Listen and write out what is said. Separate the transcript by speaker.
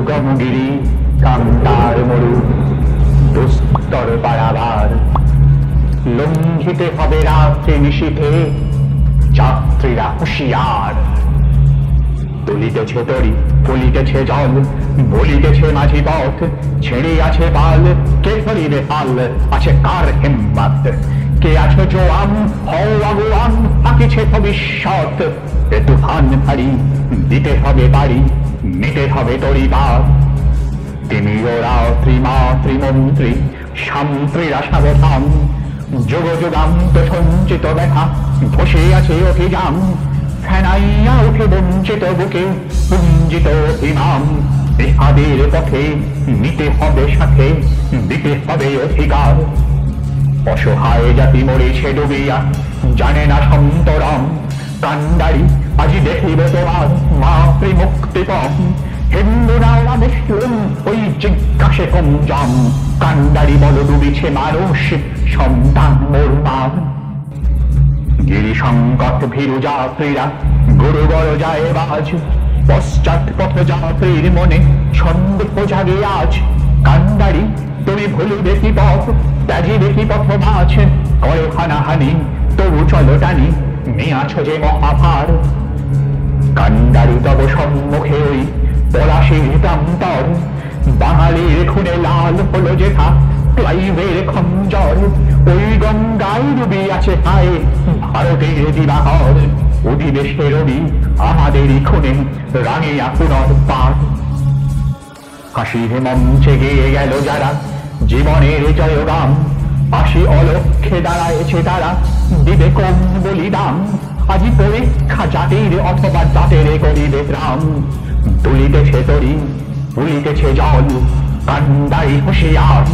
Speaker 1: দুর্গমগিরি কান্তার মরু দুস্তর পারাবার লঙ্ঘিতে হবে রাত্রি নিশীথে যাত্রীরা হুঁশিয়ার। তুলিতেছে তরি ফুলিতেছে জল বলিতেছে মাঝি পথ ছেড়ে আছে পাল কে ধরিবে পাল আছে কার হিম্মত কে আছে জোয়ান হও আগুয়ান আঁকিছে ভবিষ্যৎ এ তুফান ভারী দিতে হবে বাড়ি নিতে হবে তরিবার। তিমিও রাত্রি মাতৃমন্ত্রী শান্ত্রীরা সাবধান যুগ যুগান্ত সঞ্চিত ব্যথা বসে আছে অভিযান ফেনাইয়া উঠে বঞ্চিত বুকে পুঞ্জিত ইমাম ইহাদের পথে নিতে হবে সাথে দিতে হবে অধিকার। অসহায় জাতি মরেছে ডুবিয়া জানে না সন্তরম কান্ডারি আজি দেখিব তোমার মাতৃমুক্তিপথ হিন্দু না মুসলিম ওই জিজ্ঞাসে কম জম কান্ডারি বল ডুবিছে মানুষ সন্তান মোরবার। গিরি সংকট ভীরু যাত্রীরা গুরুবর যায় বাজ পশ্চাৎ পথ যাত্রীর মনে সন্দেহ জাগে আজ। কান্ডারি তুমি ভুলিবে কি পথ ত্যাজিবে কি পথ মাছ করে হানাহানি তবু চলো টানি নিয়াছ যে মহাভার। কান্ডারি তব সম্মুখে ওই পলাশীর প্রান্তর বাঙালির খুনে লাল হলো যেথা ক্লাইভের খঞ্জর ওই গঙ্গায় ডুবি আছে হায় ভারতের দিবাকর অধিবেশে রবি আমাদেরই খুনে রাঙিয়া পুনর্বার। হাসির মঞ্চে গেয়ে গেল যারা জীবনের জয়গান আসি অলক্ষ্যে দাঁড়ায়েছে তারা দিবে কোন বলিদান আজি পরীক্ষা জাতির অথবা জাতের করিবে ত্রাণ। তুলিতেছে তরি তুলিতেছে জল কান্ডারি হুঁশিয়ার।